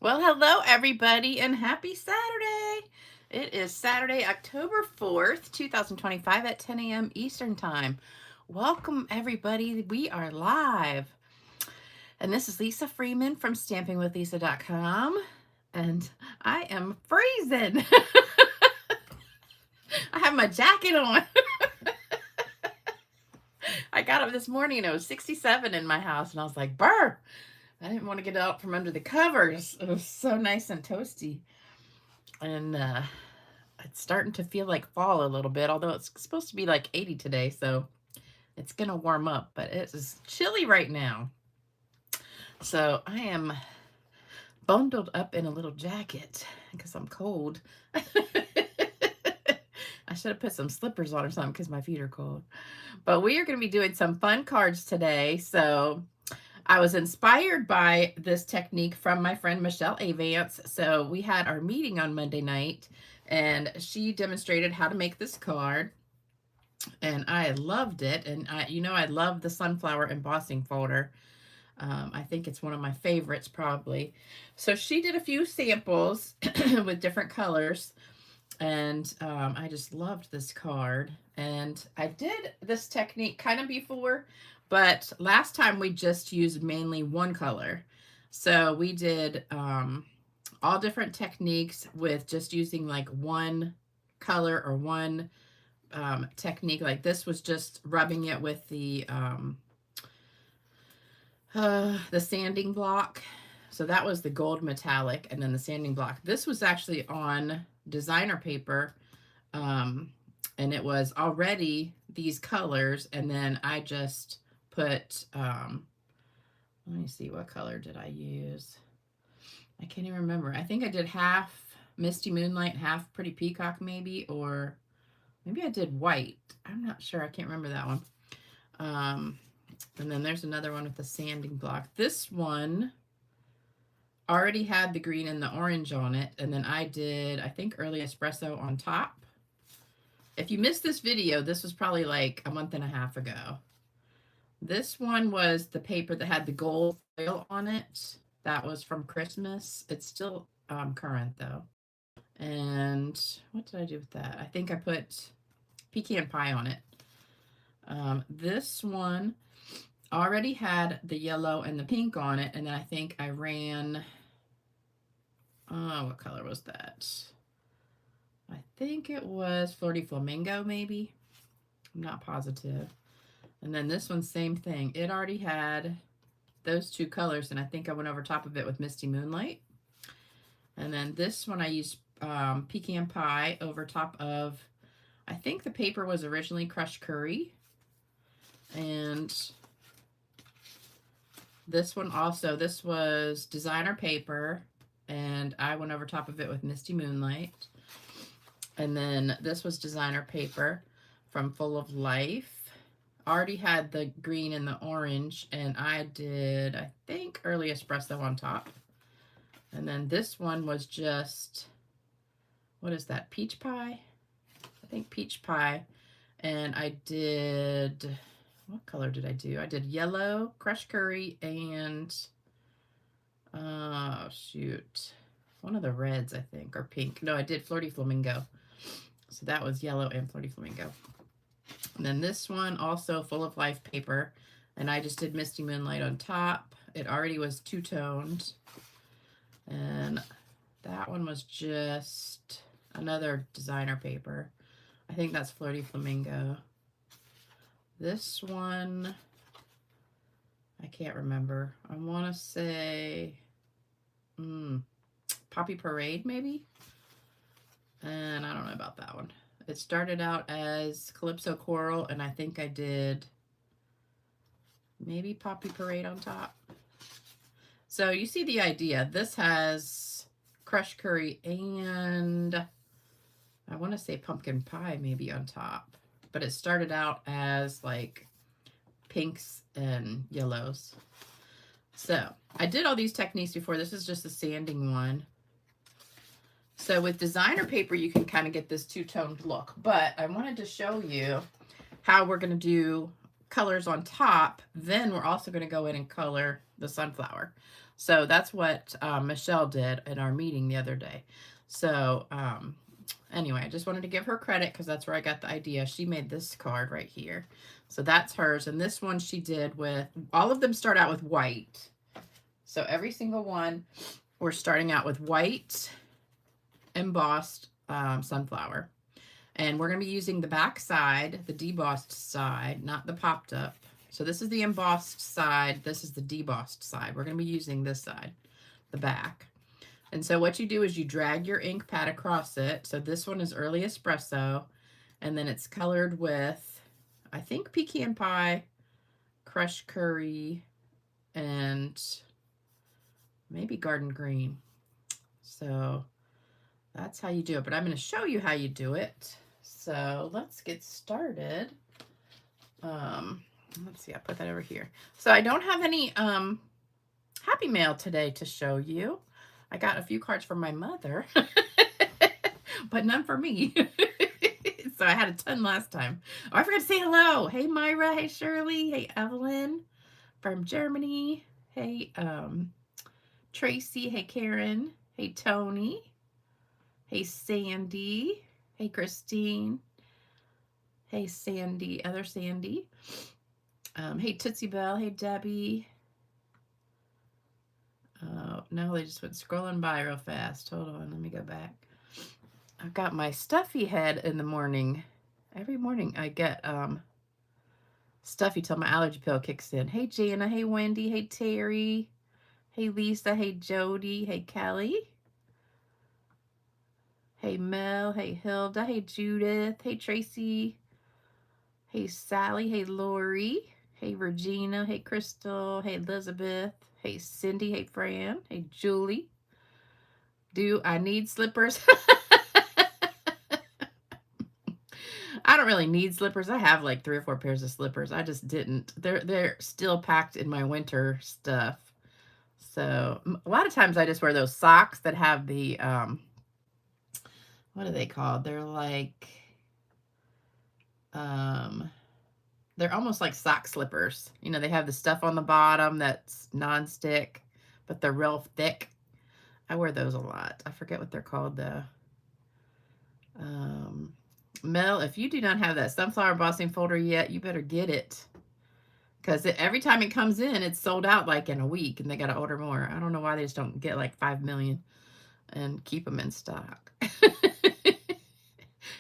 Well, hello everybody and happy Saturday. It is Saturday, October 4th, 2025 at 10 a.m. Eastern Time. Welcome everybody. We are live. And this is Lisa Freeman from stampingwithlisa.com. And I am freezing. I have my jacket on. I got up this morning and it was 67 in my house and I was like, "Brr." I didn't want to get out from under the covers. It was so nice and toasty. And it's starting to feel like fall a little bit, although it's supposed to be like 80 today, so it's going to warm up, but it is chilly right now. So I am bundled up in a little jacket because I'm cold. I should have put some slippers on or something because my feet are cold. But we are going to be doing some fun cards today. So I was inspired by this technique from my friend Michelle Avance. So we had our meeting on Monday night and she demonstrated how to make this card. And I loved it. And I love the sunflower embossing folder. I think it's one of my favorites probably. So she did a few samples with different colors. And I just loved this card. And I did this technique kind of before, but last time we just used mainly one color. So we did all different techniques with just using like one color or one technique. Like this was just rubbing it with the sanding block. So that was the gold metallic and then the sanding block. This was actually on designer paper, and it was already these colors, and then I just put let me see, what color did I use? I can't even remember. I think I did half Misty Moonlight, half Pretty Peacock maybe, or maybe I did white. I'm not sure. I can't remember that one. And then there's another one with the sanding block. This one already had the green and the orange on it, and then I did, I think, early espresso on top. If you missed this video, this was probably like a month and a half ago. This one was the paper that had the gold foil on it. That was from Christmas. It's still current though. And what did I do with that? I think I put pecan pie on it. This one already had the yellow and the pink on it, and then I think I ran, what color was that? I think it was Flirty Flamingo, maybe. I'm not positive. And then this one, same thing. It already had those two colors, and I think I went over top of it with Misty Moonlight. And then this one I used pecan pie over top of, I think the paper was originally crushed curry. And this one also, this was designer paper, and I went over top of it with Misty Moonlight. And then this was designer paper from Full of Life. Already had the green and the orange, and I did, I think, early espresso on top. And then this one was just, what is that, peach pie? I think peach pie. And I did, what color did I do? I did yellow, crushed curry, and, oh, shoot, one of the reds, I think, or pink. No, I did Flirty Flamingo. So that was yellow and Flirty Flamingo. And then this one, also Full of Life paper, and I just did Misty Moonlight on top. It already was two-toned. And that one was just another designer paper. I think that's Flirty Flamingo. This one, I can't remember. I want to say Poppy Parade, maybe? And I don't know about that one. It started out as Calypso Coral, and I think I did maybe Poppy Parade on top. So you see the idea. This has crushed curry and I want to say pumpkin pie maybe on top. But it started out as like pinks and yellows. So I did all these techniques before. This is just a sanding one. So with designer paper, you can kind of get this two-toned look, but I wanted to show you how we're going to do colors on top. Then we're also going to go in and color the sunflower. So that's what Michelle did in our meeting the other day. So anyway, I just wanted to give her credit because that's where I got the idea. She made this card right here. So that's hers. And this one she did with, all of them start out with white. So every single one, we're starting out with white embossed sunflower. And we're going to be using the back side, the debossed side, not the popped up. So this is the embossed side. This is the debossed side. We're going to be using this side, the back. And so what you do is you drag your ink pad across it. So this one is early espresso. And then it's colored with, I think, pecan pie, crushed curry, and maybe garden green. So that's how you do it. But I'm going to show you how you do it. So let's get started. Let's see, I put that over here. So I don't have any Happy Mail today to show you. I got a few cards from my mother, but none for me. So I had a ton last time. Oh, I forgot to say hello. Hey, Myra. Hey, Shirley. Hey, Evelyn from Germany. Hey, Tracy. Hey, Karen. Hey, Tony. Hey, Sandy. Hey, Christine. Hey, Sandy. Other Sandy. Hey, Tootsie Bell. Hey, Debbie. No, they just went scrolling by real fast. Hold on, let me go back. I've got my stuffy head in the morning. Every morning I get stuffy till my allergy pill kicks in. Hey, Jana. Hey, Wendy. Hey, Terry. Hey, Lisa. Hey, Jody. Hey, Kelly. Hey, Mel. Hey, Hilda. Hey, Judith. Hey, Tracy. Hey, Sally. Hey, Lori. Hey, Regina. Hey, Crystal. Hey, Elizabeth. Hey, Cindy. Hey, Fran. Hey, Julie. Do I need slippers? I don't really need slippers. I have like 3 or 4 pairs of slippers. I just didn't. They're still packed in my winter stuff. So a lot of times I just wear those socks that have the what are they called? They're like they're almost like sock slippers. You know, they have the stuff on the bottom that's non-stick, but they're real thick. I wear those a lot. I forget what they're called though. Mel, if you do not have that sunflower embossing folder yet, you better get it. Because every time it comes in, it's sold out like in a week, and they got to order more. I don't know why they just don't get like 5 million and keep them in stock.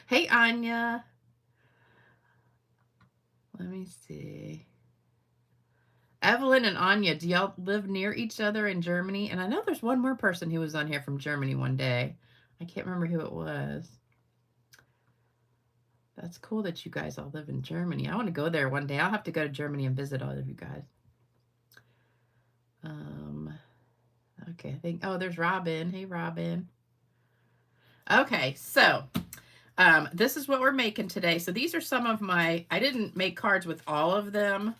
Hey, Anya. Let me see. Evelyn and Anya, do y'all live near each other in Germany? And I know there's one more person who was on here from Germany one day. I can't remember who it was. That's cool that you guys all live in Germany. I want to go there one day. I'll have to go to Germany and visit all of you guys. Okay, I think, oh, there's Robin. Hey, Robin. Okay, so this is what we're making today. So these are some of my, I didn't make cards with all of them,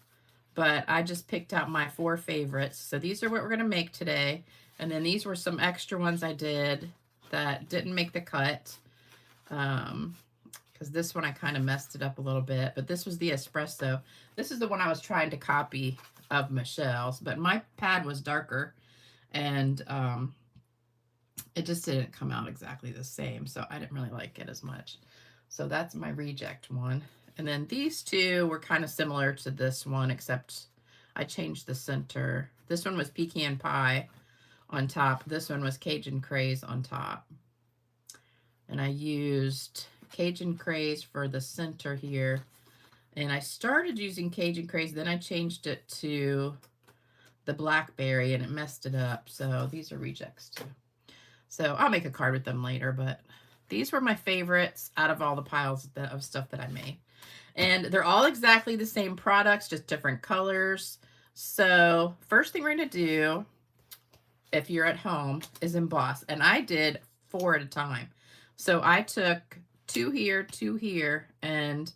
but I just picked out my 4 favorites. So these are what we're going to make today. And then these were some extra ones I did that didn't make the cut. Because this one I kind of messed it up a little bit. But this was the espresso. This is the one I was trying to copy of Michelle's. But my pad was darker. And it just didn't come out exactly the same. So I didn't really like it as much. So that's my reject one. And then these 2 were kind of similar to this one, except I changed the center. This one was pecan pie on top. This one was Cajun craze on top. And I used Cajun craze for the center here. And I started using Cajun craze, then I changed it to the blackberry and it messed it up. So these are rejects too. So I'll make a card with them later, but these were my favorites out of all the piles of stuff that I made. And they're all exactly the same products, just different colors. So first thing we're going to do, if you're at home, is emboss. And I did 4 at a time. So I took 2 here, 2 here, and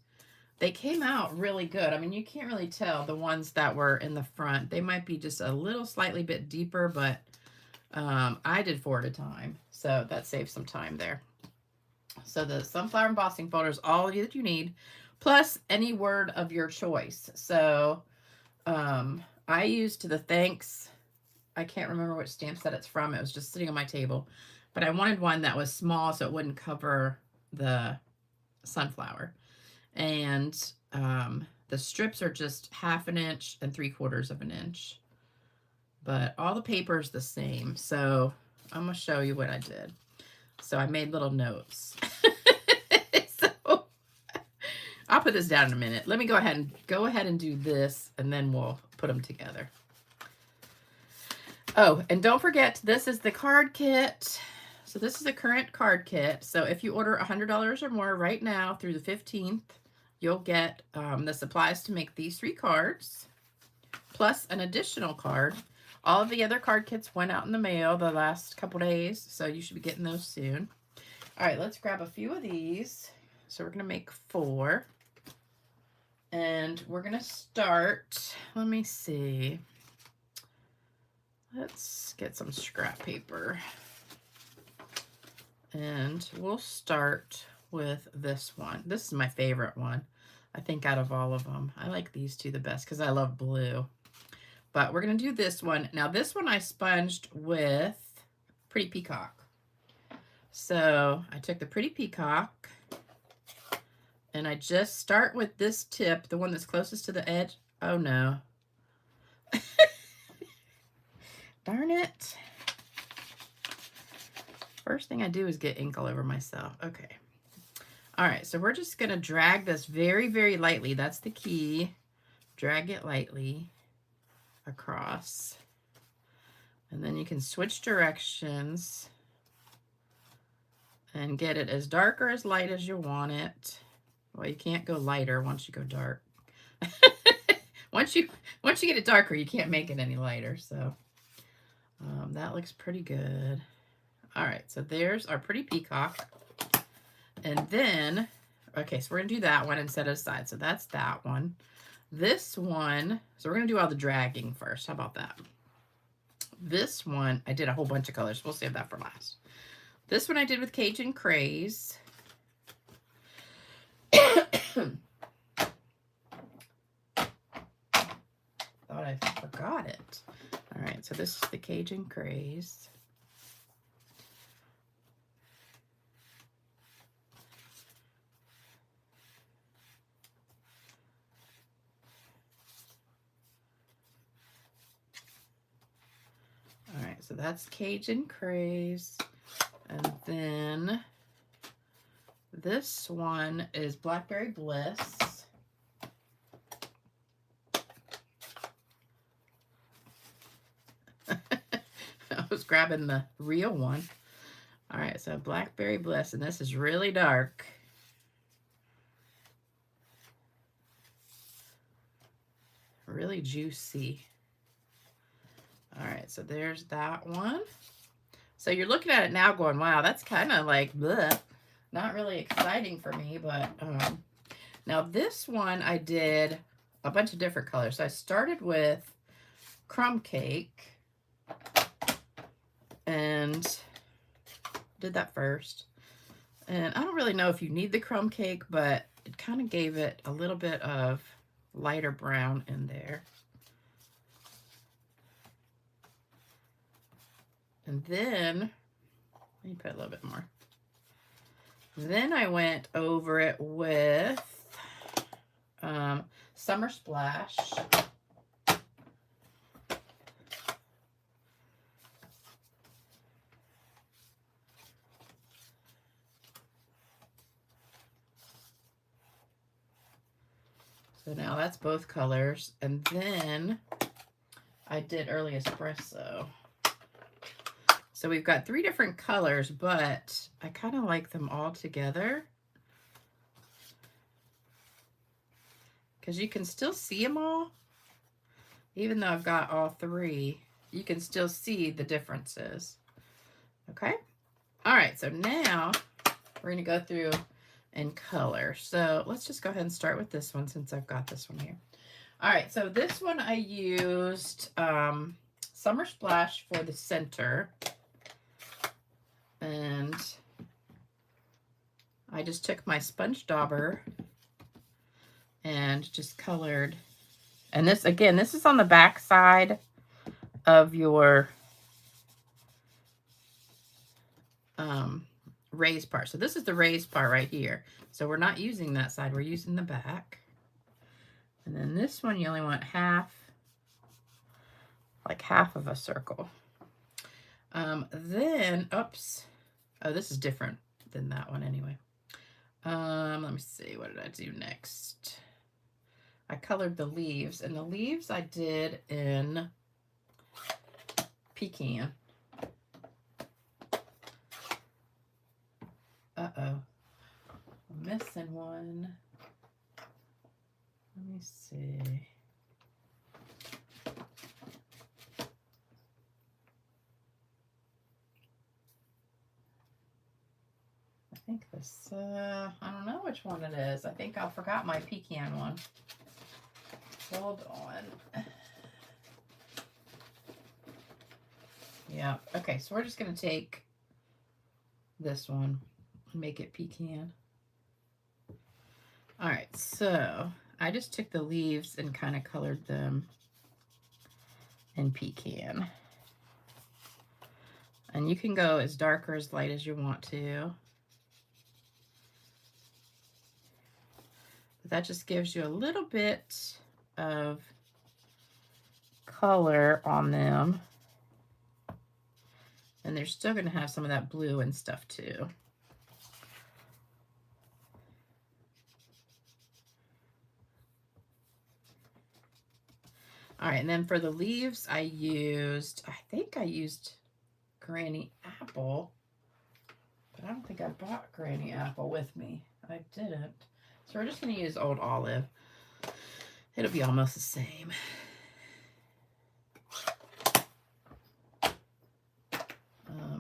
they came out really good. I mean, you can't really tell the ones that were in the front. They might be just a little slightly bit deeper, but I did 4 at a time. So that saves some time there. So the sunflower embossing folder is all that you need, plus any word of your choice. So I used the thanks I can't remember which stamp set it's from. It was just sitting on my table. But I wanted one that was small so it wouldn't cover the sunflower. And the strips are just 1/2 inch and 3/4 of an inch. But all the paper is the same. So I'm going to show you what I did. So I made little notes. So I'll put this down in a minute. Let me go ahead and do this, and then we'll put them together. Oh, and don't forget, this is the card kit. So this is the current card kit. So if you order $100 or more right now through the 15th, you'll get the supplies to make these 3 cards, plus an additional card. All of the other card kits went out in the mail the last couple days, so you should be getting those soon. All right, let's grab a few of these. So we're going to make 4. And we're going to start, let me see. Let's get some scrap paper. And we'll start with this one. This is my favorite one, I think, out of all of them. I like these 2 the best because I love blue. But we're going to do this one. Now, this one I sponged with Pretty Peacock. So I took the Pretty Peacock, and I just start with this tip, the one that's closest to the edge. Oh, no. Darn it. First thing I do is get ink all over myself. Okay. All right, so we're just going to drag this very, very lightly. That's the key. Drag it lightly across. And then you can switch directions and get it as dark or as light as you want it. Well, you can't go lighter once you go dark. Once you get it darker, you can't make it any lighter. So that looks pretty good. All right, so there's our Pretty Peacock. And then, okay, so we're going to do that one and set it aside. So that's that one. This one, so we're going to do all the dragging first. How about that? This one, I did a whole bunch of colors. We'll save that for last. This one I did with Cajun Craze. Thought I forgot it. All right, so this is the Cajun Craze. All right, so that's Cajun Craze. And then this one is Blackberry Bliss. I was grabbing the real one. All right, so Blackberry Bliss, and this is really dark. Really juicy. All right, so there's that one. So you're looking at it now going, wow, that's kind of like, bleh, not really exciting for me. But now this one I did a bunch of different colors. So I started with Crumb Cake and did that first. And I don't really know if you need the Crumb Cake, but it kind of gave it a little bit of lighter brown in there. And then, let me put a little bit more. Then I went over it with Summer Splash. So now that's both colors. And then I did Early Espresso. So we've got 3 different colors, but I kind of like them all together because you can still see them all. Even though I've got all 3, you can still see the differences. Okay. All right. So now we're going to go through and color. So let's just go ahead and start with this one since I've got this one here. All right. So this one I used Summer Splash for the center. And I just took my sponge dauber and just colored. And this, again, this is on the back side of your raised part. So this is the raised part right here. So we're not using that side, we're using the back. And then this one, you only want half, like half of a circle. Then, oops. Oh, this is different than that one anyway. Let me see, what did I do next? I colored the leaves, and the leaves I did in pecan. Uh-oh, I'm missing one. Let me see. I think this, I don't know which one it is. I think I forgot my pecan one. Hold on. Yeah, okay, so we're just going to take this one and make it pecan. All right, so I just took the leaves and kind of colored them in pecan. And you can go as dark or as light as you want to. But that just gives you a little bit of color on them. And they're still going to have some of that blue and stuff too. All right, and then for the leaves, I think I used Granny Apple, but I don't think I brought Granny Apple with me. I didn't. So we're just going to use Old Olive. It'll be almost the same.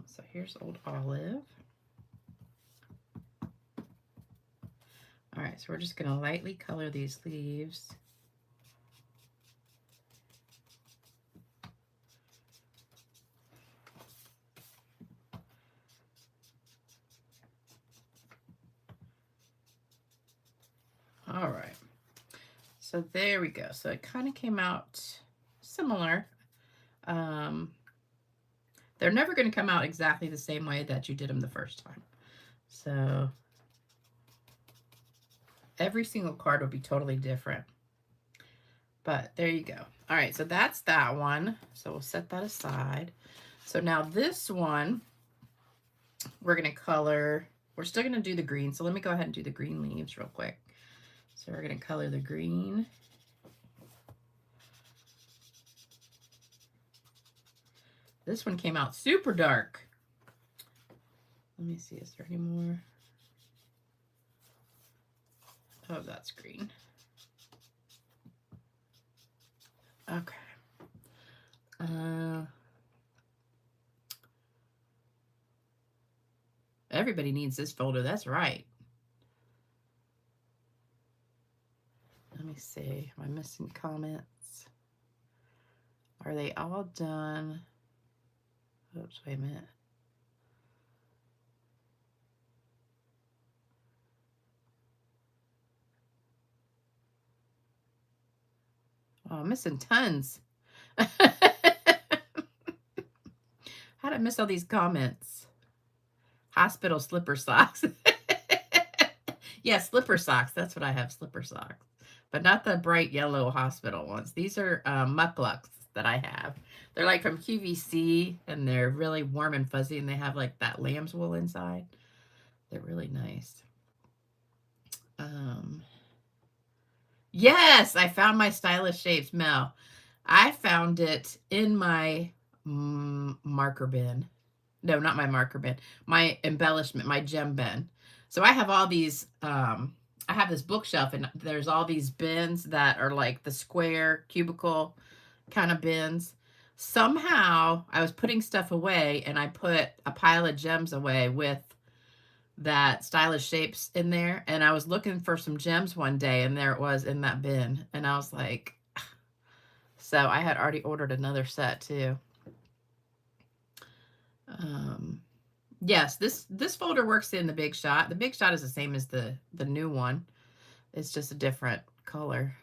So here's Old Olive. All right, so we're just going to lightly color these leaves. All right, so there we go. So it kind of came out similar. They're never going to come out exactly the same way that you did them the first time. So every single card will be totally different. But there you go. All right, so that's that one. So we'll set that aside. So now this one, we're going to color. We're still going to do the green. So let me go ahead and do the green leaves real quick. So we're going to color the green. This one came out super dark. Let me see, is there any more? Oh, that's green. Okay. Everybody needs this folder, that's right. Let me see, am I missing comments? Are they all done? Oops, wait a minute. Oh, I'm missing tons. How did I miss all these comments? Hospital slipper socks. Yeah, slipper socks. That's what I have, slipper socks. But not the bright yellow hospital ones. These are mucklucks that I have. They're like from QVC, and they're really warm and fuzzy, and they have like that lamb's wool inside. They're really nice. Yes, I found my stylish shapes, Mel. I found it in my marker bin. No, not my marker bin. My embellishment, my gem bin. So I have all these, I have this bookshelf, and there's all these bins that are like the square cubicle kind of bins. Somehow I was putting stuff away, and I put a pile of gems away with that stylish shapes in there, and I was looking for some gems one day, and there it was in that bin, and I was like, so I had already ordered another set too. Yes, this folder works in the Big Shot. The Big Shot is the same as the new one. It's just a different color.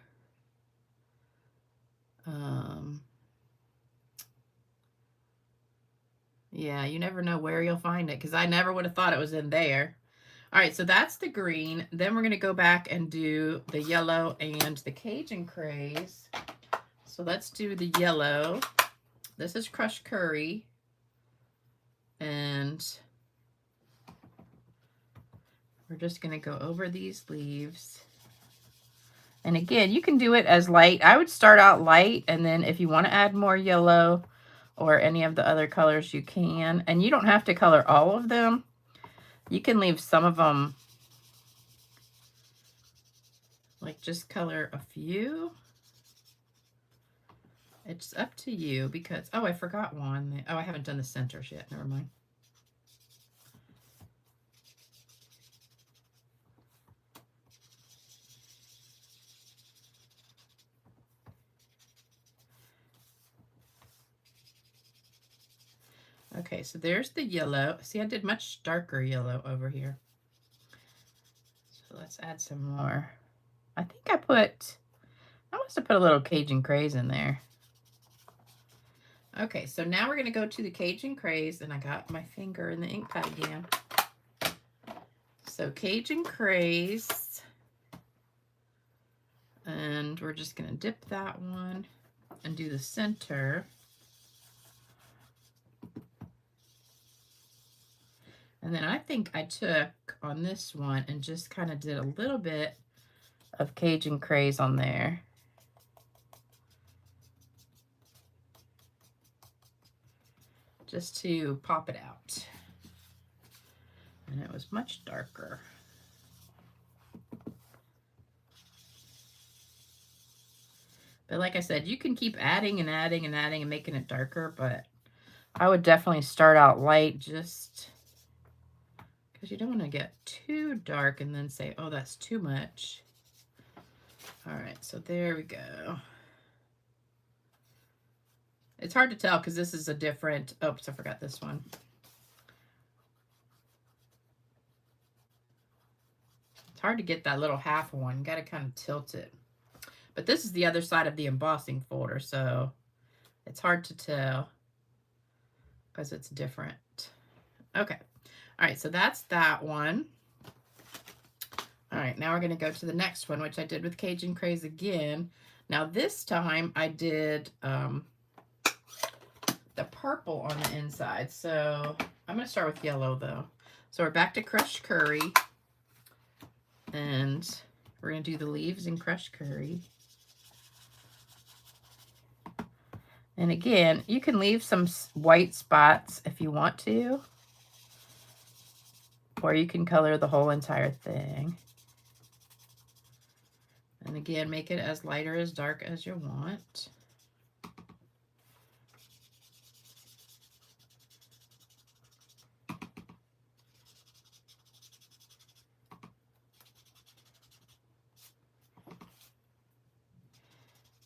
Yeah, you never know where you'll find it because I never would have thought it was in there. All right, so that's the green. Then we're going to go back and do the yellow and the Cajun craze. So let's do the yellow. This is crushed curry. And we're just going to go over these leaves. And again, you can do it as light. I would start out light, and then if you want to add more yellow or any of the other colors, you can. And you don't have to color all of them. You can leave some of them, like just color a few. It's up to you because, oh, I forgot one. Oh, I haven't done the centers yet. Never mind. Okay, so there's the yellow. See, I did much darker yellow over here. So let's add some more. I think I must have put a little Cajun craze in there. Okay, so now we're going to go to the Cajun craze, and I got my finger in the ink pad again. So Cajun craze, and we're just going to dip that one and do the center. And then I think I took on this one and just kind of did a little bit of Cajun craze on there. Just to pop it out. And it was much darker. But like I said, you can keep adding and adding and adding and making it darker, but I would definitely start out light just because you don't want to get too dark and then say, oh, that's too much. All right, so there we go. It's hard to tell because this is a different, oops, I forgot this one. It's hard to get that little half one. You got to kind of tilt it. But this is the other side of the embossing folder, so it's hard to tell because it's different. Okay. All right, so that's that one. All right, now we're going to go to the next one, which I did with Cajun Craze again. Now this time I did the purple on the inside. So I'm going to start with yellow though. So we're back to crushed curry. And we're going to do the leaves in crushed curry. And again, you can leave some white spots if you want to. Or you can color the whole entire thing. And again, make it as light or as dark as you want.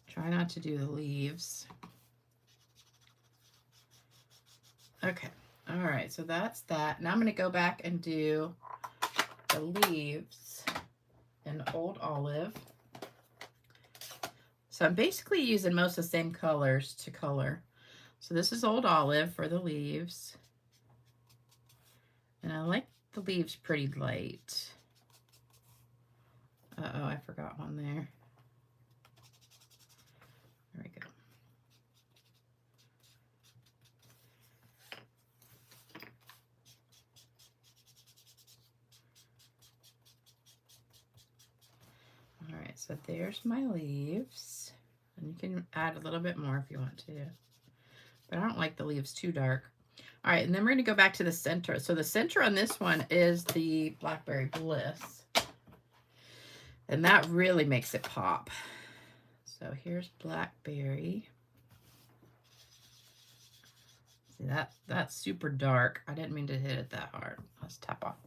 Try not to do the leaves. Okay, all right, so that's that. Now I'm going to go back and do the leaves in Old Olive. So I'm basically using most of the same colors to color. So this is Old Olive for the leaves. And I like the leaves pretty light. Uh-oh, I forgot one there. There we go. All right, so there's my leaves. And you can add a little bit more if you want to. But I don't like the leaves too dark. All right, and then we're going to go back to the center. So the center on this one is the Blackberry Bliss. And that really makes it pop. So here's Blackberry. See, that's super dark. I didn't mean to hit it that hard. Let's tap off.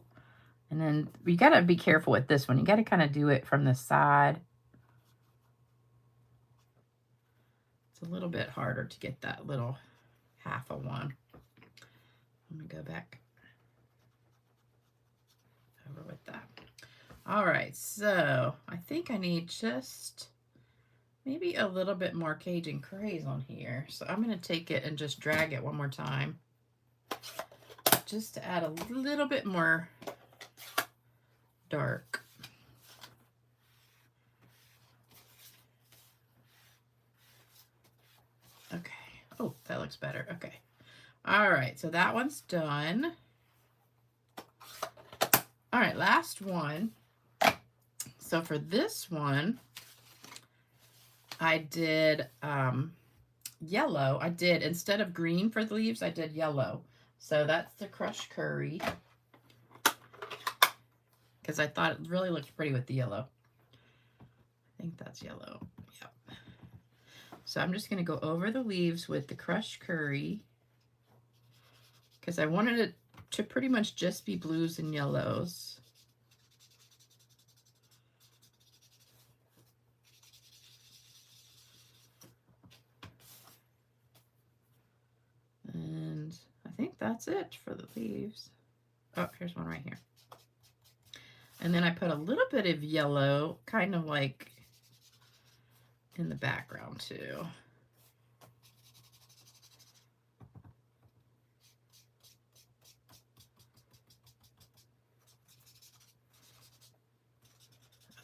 And then you got to be careful with this one. You got to kind of do it from the side. It's a little bit harder to get that little half of one. Let me go back over with that. All right, so I think I need just maybe a little bit more Cajun Craze on here. So I'm going to take it and just drag it one more time. just to add a little bit more dark. Okay. Oh, that looks better. Okay. All right. So that one's done. All right. Last one. So for this one, I did yellow. I did, instead of green for the leaves, I did yellow. So that's the crushed curry, because I thought it really looked pretty with the yellow. I think that's yellow. Yep. So I'm just going to go over the leaves with the crushed curry, because I wanted it to pretty much just be blues and yellows. And I think that's it for the leaves. Oh, here's one right here. And then I put a little bit of yellow, kind of like in the background too. Oh,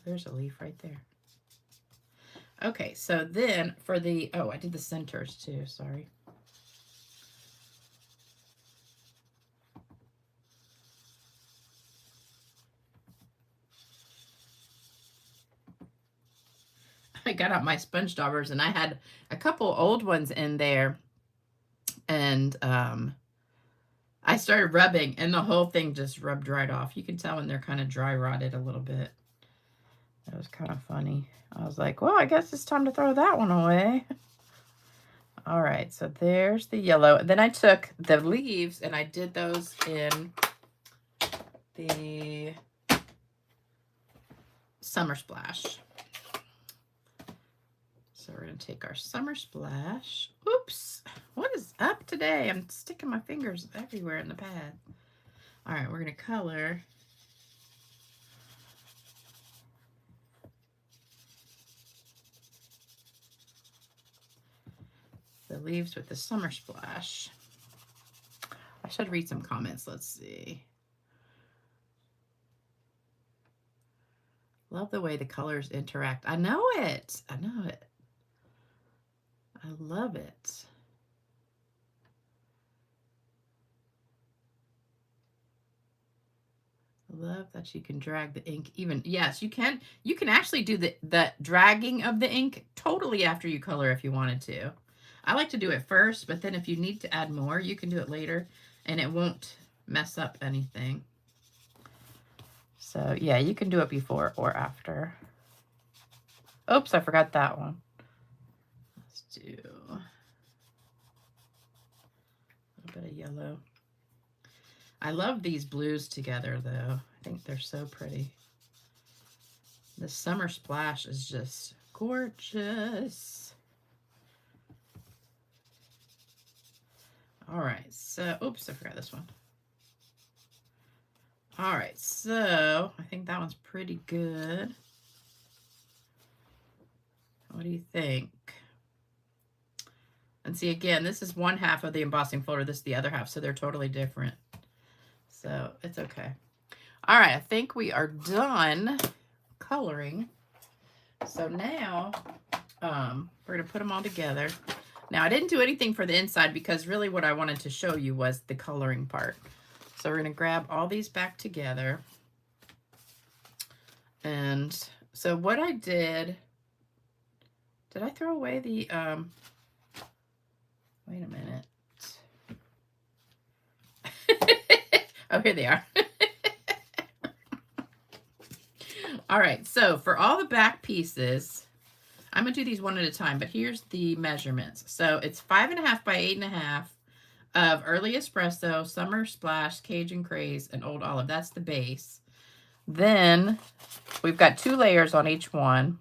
there's a leaf right there. Okay, so then for the, oh, I did the centers too, sorry. I got out my sponge daubers, and I had a couple old ones in there, and I started rubbing, and the whole thing just rubbed right off. You can tell when they're kind of dry rotted a little bit. That was kind of funny. I was like, well, I guess it's time to throw that one away. All right, so there's the yellow. And then I took the leaves and I did those in the Summer Splash. So we're going to take our Summer Splash. Oops, what is up today? I'm sticking my fingers everywhere in the pad. All right, we're going to color the leaves with the Summer Splash. I should read some comments. Let's see. Love the way the colors interact. I know it. I know it. I love it. I love that you can drag the ink even. Yes, you can. You can actually do the dragging of the ink totally after you color if you wanted to. I like to do it first, but then if you need to add more, you can do it later, and it won't mess up anything. So yeah, you can do it before or after. Oops, I forgot that one. Let's do a little bit of yellow. I love these blues together though. I think they're so pretty. The Summer Splash is just gorgeous. All right, so, oops, I forgot this one. All right, so I think that one's pretty good. What do you think? And see, again, this is one half of the embossing folder. This is the other half, so they're totally different. So it's okay. All right, I think we are done coloring. So now we're going to put them all together. Now, I didn't do anything for the inside because really what I wanted to show you was the coloring part. So we're going to grab all these back together. And so what I did I throw away the, wait a minute. Oh, here they are. All right, so for all the back pieces, I'm going to do these one at a time, but here's the measurements. So it's 5.5 by 8.5 of Early Espresso, Summer Splash, Cajun Craze, and Old Olive. That's the base. Then we've got 2 layers on each one.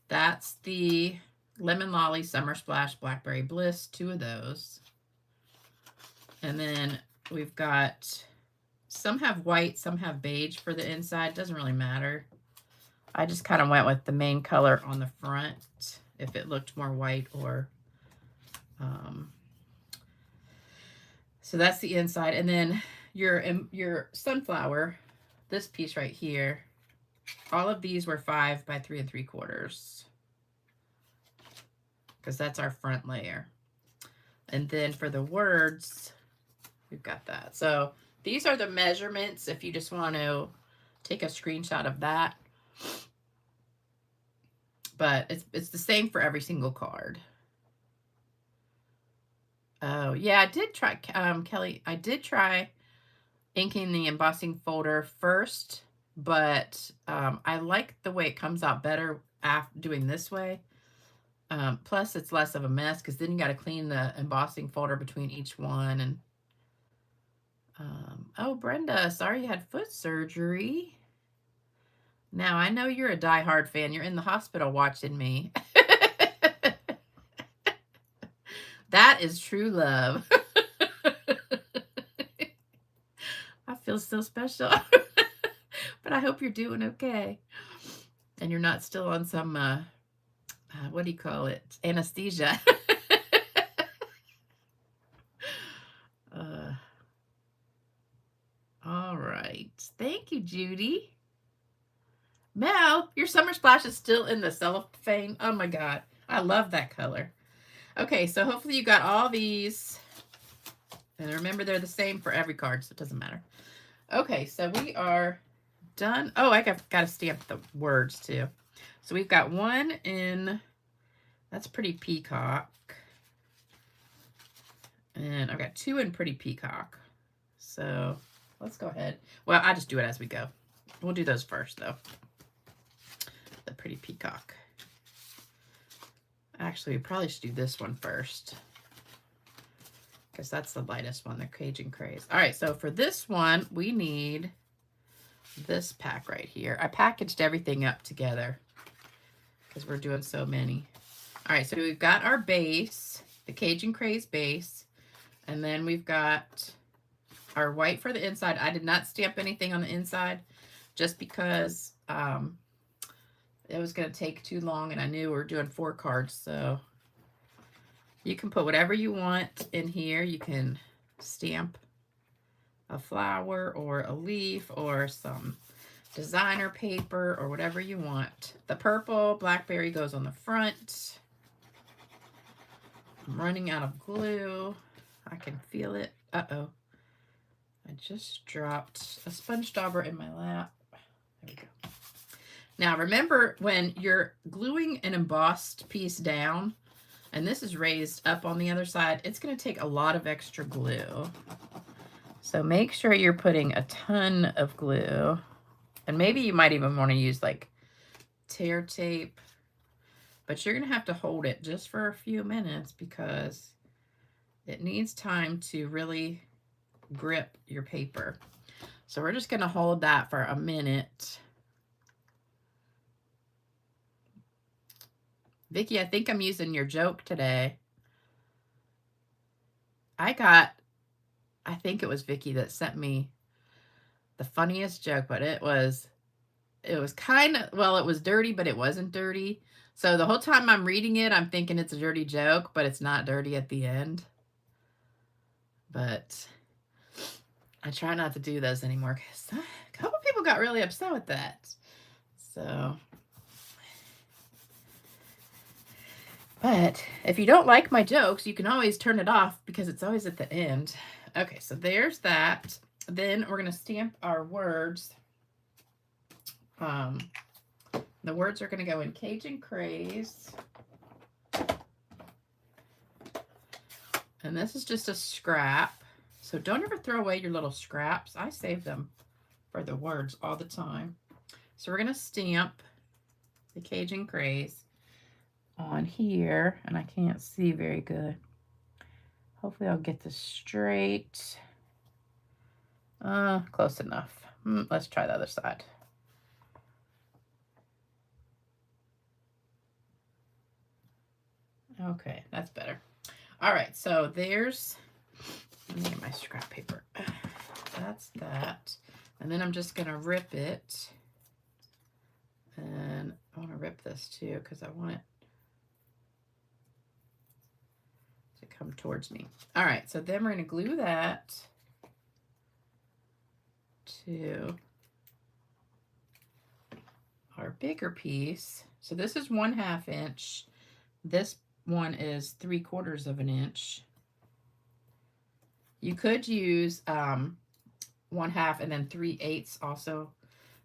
That's the Lemon Lolly, Summer Splash, Blackberry Bliss, 2 of those. And then we've got, some have white, some have beige for the inside. Doesn't really matter. I just kind of went with the main color on the front if it looked more white or So that's the inside. And then your sunflower, this piece right here, all of these were 5 by 3 3/4 because that's our front layer. And then for the words, we've got that. So these are the measurements if you just want to take a screenshot of that. But it's the same for every single card. Oh, yeah, I did try, Kelly, I did try inking the embossing folder first, but I like the way it comes out better after doing this way. Plus, it's less of a mess because then you got to clean the embossing folder between each one. And oh, Brenda, sorry you had foot surgery. Now, I know you're a diehard fan. You're in the hospital watching me. That is true love. I feel so special. But I hope you're doing okay. And you're not still on some, what do you call it? Anesthesia. All right. Thank you, Judy. Mel, your summer splash is still in the cellophane. Oh my God. I love that color. Okay, so hopefully you got all these. And remember, they're the same for every card, so it doesn't matter. Okay, so we are done. Oh, I got to stamp the words too. So we've got one in, that's Pretty Peacock. And I've got 2 in Pretty Peacock. So let's go ahead. Well, I just do it as we go. We'll do those first, though. The Pretty Peacock. Actually, we probably should do this one first, because that's the lightest one, the Cajun Craze. All right, so for this one, we need this pack right here. I packaged everything up together because we're doing so many. All right, so we've got our base, the Cajun Craze base, and then we've got our white for the inside. I did not stamp anything on the inside just because it was going to take too long, and I knew we were doing 4 cards, so you can put whatever you want in here. You can stamp a flower or a leaf or some designer paper or whatever you want. The purple blackberry goes on the front. I'm running out of glue. I can feel it. Uh-oh. I just dropped a sponge dauber in my lap. There we go. Now, remember, when you're gluing an embossed piece down, and this is raised up on the other side, it's going to take a lot of extra glue. So make sure you're putting a ton of glue. And maybe you might even want to use like tear tape. But you're going to have to hold it just for a few minutes because it needs time to really grip your paper. So we're just going to hold that for a minute. Vicki, I think I'm using your joke today. I think it was Vicki that sent me the funniest joke, but it was kind of, well, it was dirty, but it wasn't dirty. So the whole time I'm reading it, I'm thinking it's a dirty joke, but it's not dirty at the end. But I try not to do those anymore because a couple people got really upset with that. So, but if you don't like my jokes, you can always turn it off because it's always at the end. Okay, so there's that. Then we're going to stamp our words. The words are going to go in Cajun Craze. And this is just a scrap. So don't ever throw away your little scraps. I save them for the words all the time. So we're going to stamp the Cajun Craze on here. And I can't see very good. Hopefully I'll get this straight. Close enough. Let's try the other side. Okay, that's better. All right, so there's, let me get my scrap paper. That's that. And then I'm just going to rip it. And I want to rip this too because I want it to come towards me. All right, so then we're going to glue that to our bigger piece. So this is 1/2 inch. This one is 3/4 of an inch. You could use 1/2 and then 3/8 also.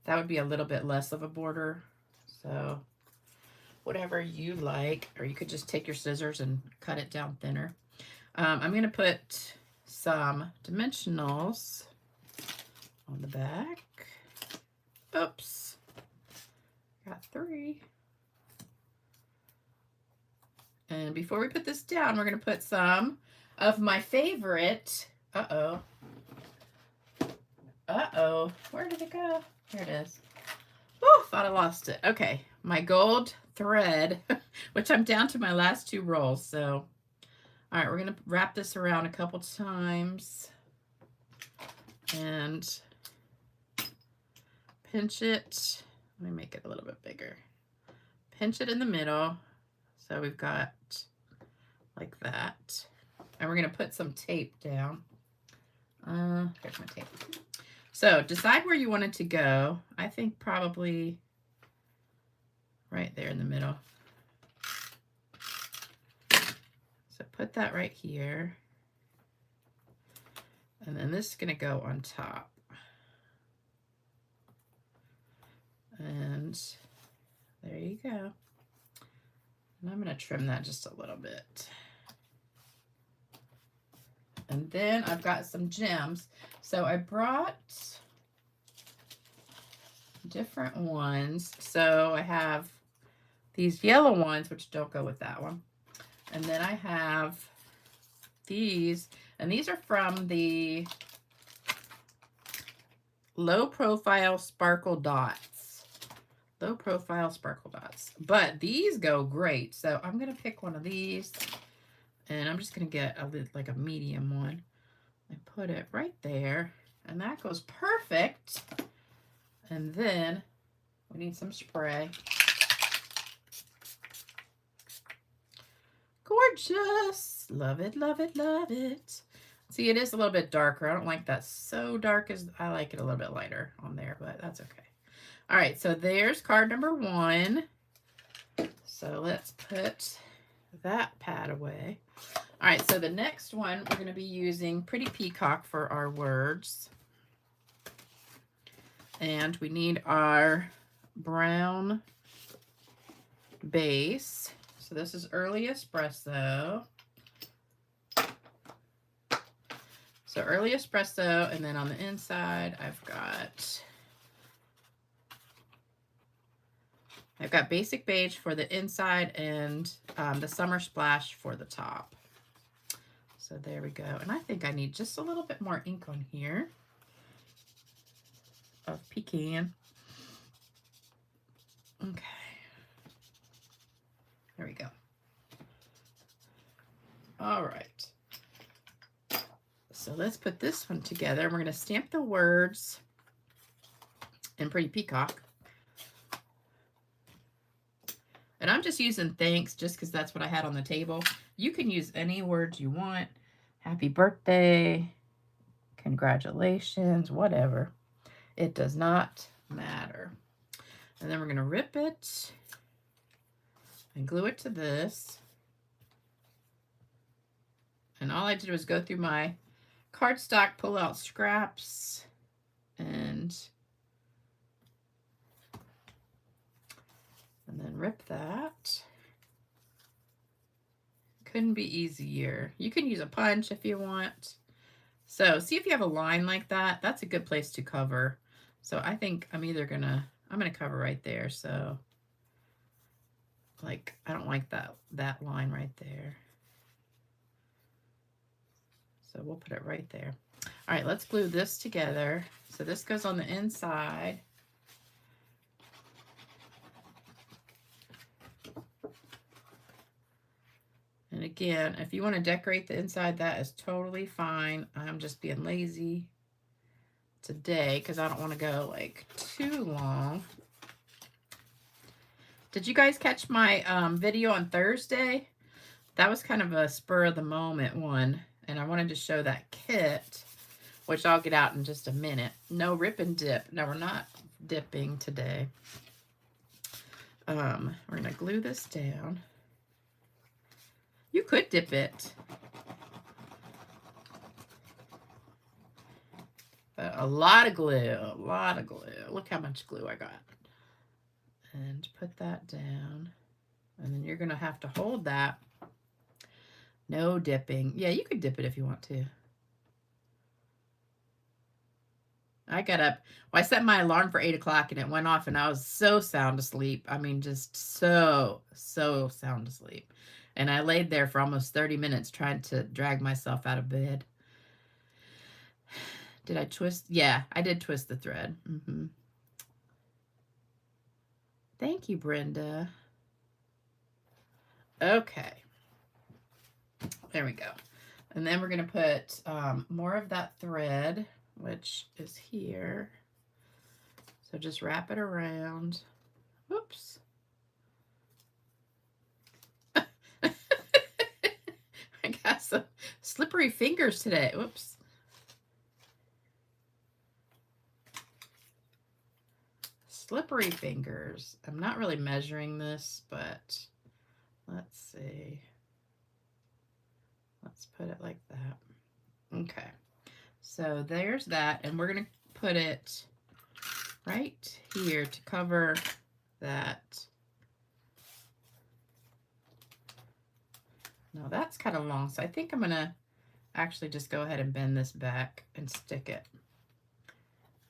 That would be a little bit less of a border. So whatever you like, or you could just take your scissors and cut it down thinner. I'm going to put some dimensionals on the back. Oops. Got 3. And before we put this down, we're going to put some of my favorite. Uh-oh. Uh-oh. Where did it go? There it is. Oh, thought I lost it. Okay. My gold thread, which I'm down to my last 2 rolls. So, all right, we're going to wrap this around a couple times and pinch it. Let me make it a little bit bigger. Pinch it in the middle. So we've got like that. And we're going to put some tape down. Here's my tape. So decide where you want it to go. I think probably right there in the middle. So put that right here. And then this is going to go on top. And there you go. And I'm going to trim that just a little bit. And then I've got some gems. So I brought different ones. So I have these yellow ones, which don't go with that one. And then I have these, and these are from the Low Profile Sparkle Dots. Low Profile Sparkle Dots. But these go great. So I'm going to pick one of these. And I'm just going to get like a medium one and put it right there. And that goes perfect. And then we need some spray. Gorgeous. Love it, love it, love it. See, it is a little bit darker. I don't like that so dark. As I like it a little bit lighter on there, but that's okay. All right, so there's card number 1. So let's put that pad away. All right, so the next one, we're going to be using Pretty Peacock for our words. And we need our brown base. So this is Early Espresso. So Early Espresso, and then on the inside, I've got Basic Beige for the inside and the Summer Splash for the top. So there we go. And I think I need just a little bit more ink on here of pecan. Okay. There we go. All right. So let's put this one together. We're going to stamp the words in Pretty Peacock. And I'm just using thanks just because that's what I had on the table. You can use any words you want. Happy birthday, congratulations, whatever. It does not matter. And then we're going to rip it and glue it to this. And all I did was go through my cardstock, pull out scraps, and then rip that. Couldn't be easier. You can use a punch if you want. So see if you have a line like that. That's a good place to cover. So I think I'm gonna cover right there. So like, I don't like that line right there. So we'll put it right there. All right, let's glue this together. So this goes on the inside. And again, if you want to decorate the inside, that is totally fine. I'm just being lazy today because I don't want to go like too long. Did you guys catch my video on Thursday That was kind of a spur of the moment one, and I wanted to show that kit, which I'll get out in just a minute. No rip and dip. No, we're not dipping today. We're gonna glue this down. You could dip it. But a lot of glue, a lot of glue. Look how much glue I got. And put that down. And then you're gonna have to hold that. No dipping. Yeah, you could dip it if you want to. I got up. Well, I set my alarm for 8 o'clock and it went off and I was so sound asleep. I mean, just so sound asleep. And I laid there for almost 30 minutes trying to drag myself out of bed. Did I twist? Yeah, I did twist the thread. Thank you, Brenda. Okay. There we go. And then we're going to put more of that thread, which is here. So just wrap it around. Whoops. I got some slippery fingers today. Whoops. Slippery fingers. I'm not really measuring this, but let's see. Let's put it like that. Okay. So there's that, and we're going to put it right here to cover that. No, that's kind of long, so I think I'm going to actually just go ahead and bend this back and stick it.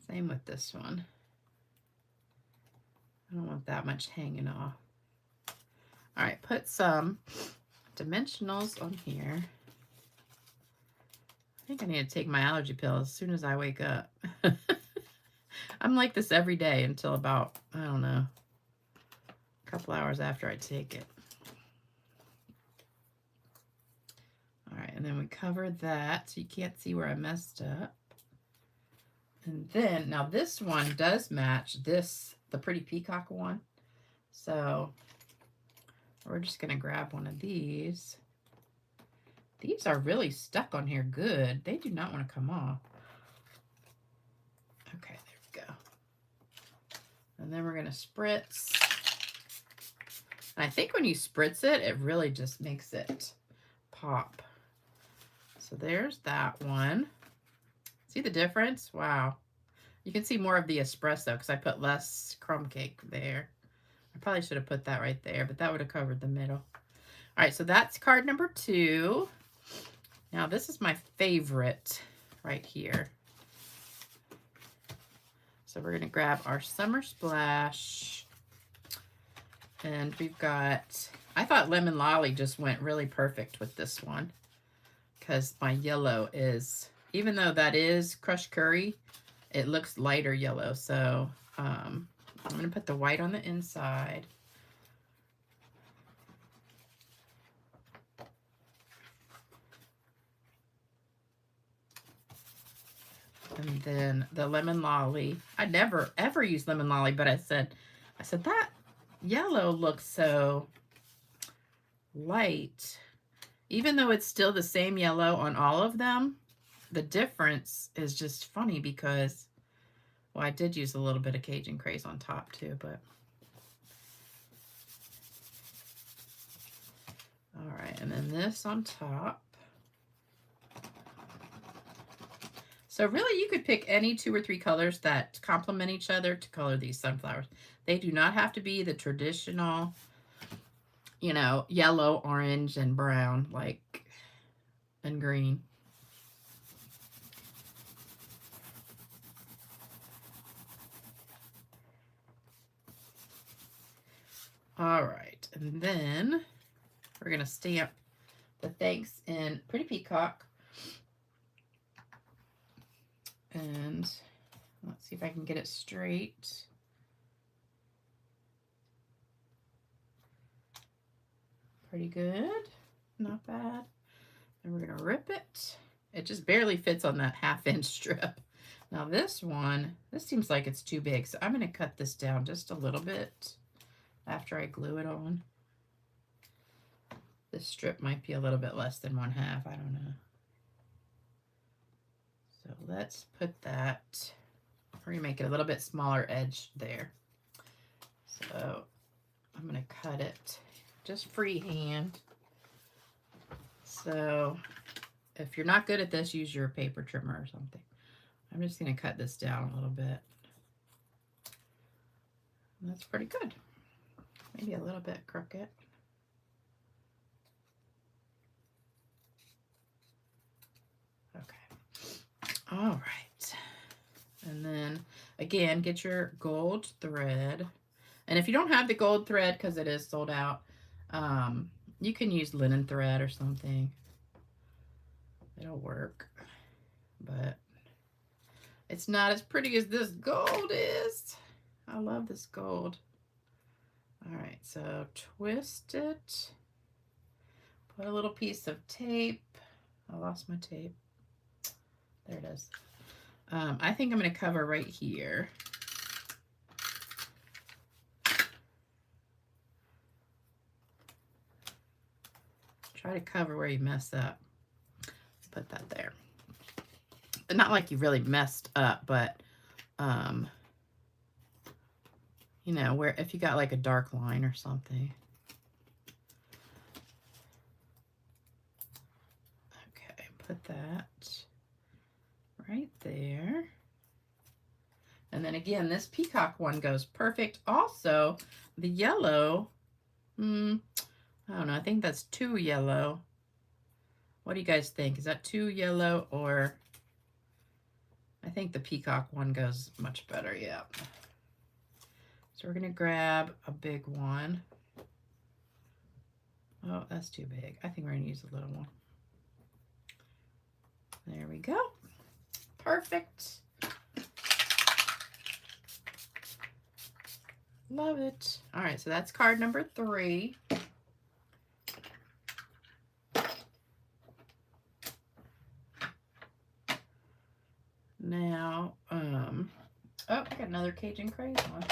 Same with this one. I don't want that much hanging off. All right, put some dimensionals on here. I think I need to take my allergy pill as soon as I wake up. I'm like this every day until about, I don't know, a couple hours after I take it. All right, and then we covered that so you can't see where I messed up. And then, now this one does match this, the Pretty Peacock one. So we're just going to grab one of these. These are really stuck on here good. They do not want to come off. Okay, there we go. And then we're going to spritz. And I think when you spritz it, it really just makes it pop. So there's that one. See the difference? Wow. You can see more of the espresso because I put less crumb cake there. I probably should have put that right there, but that would have covered the middle. All right, so that's card number 2. Now this is my favorite right here. So we're gonna grab our Summer Splash. And we've got, I thought Lemon Lolly just went really perfect with this one because my yellow is, even though that is crushed curry, it looks lighter yellow. So I'm going to put the white on the inside. And then the Lemon Lolly. I never ever use Lemon Lolly, but I said that yellow looks so light. Even though it's still the same yellow on all of them, the difference is just funny because, well, I did use a little bit of Cajun Craze on top too, but. All right, and then this on top. So really you could pick any 2 or 3 colors that complement each other to color these sunflowers. They do not have to be the traditional, you know, yellow, orange, and brown, like, and green. All right, and then we're going to stamp the thanks in Pretty Peacock. And let's see if I can get it straight. Pretty good. Not bad. And we're going to rip it. It just barely fits on that 1/2 inch strip. Now this one, this seems like it's too big. So I'm going to cut this down just a little bit after I glue it on. This strip might be a little bit less than 1/2. I don't know. So let's put that, we're gonna make it a little bit smaller edge there. So I'm gonna cut it just freehand. So if you're not good at this, use your paper trimmer or something. I'm just gonna cut this down a little bit. And that's pretty good. Maybe a little bit crooked. Okay. All right. And then again, get your gold thread. And if you don't have the gold thread, because it is sold out, you can use linen thread or something. It'll work. But it's not as pretty as this gold is. I love this gold. All right, so twist it. Put a little piece of tape. I lost my tape. There it is. I think I'm going to cover right here. Try to cover where you mess up. Put that there. Not like you really messed up, but you know, where if you got like a dark line or something. Okay, put that right there. And then again, this peacock one goes perfect. Also, the yellow, I don't know, I think that's too yellow. What do you guys think? Is that too yellow, or I think the peacock one goes much better, yeah. So we're gonna grab a big one. Oh, that's too big. I think we're gonna use a little one. There we go. Perfect. Love it. All right, so that's card number 3. Now, oh, I got another Cajun Craze one.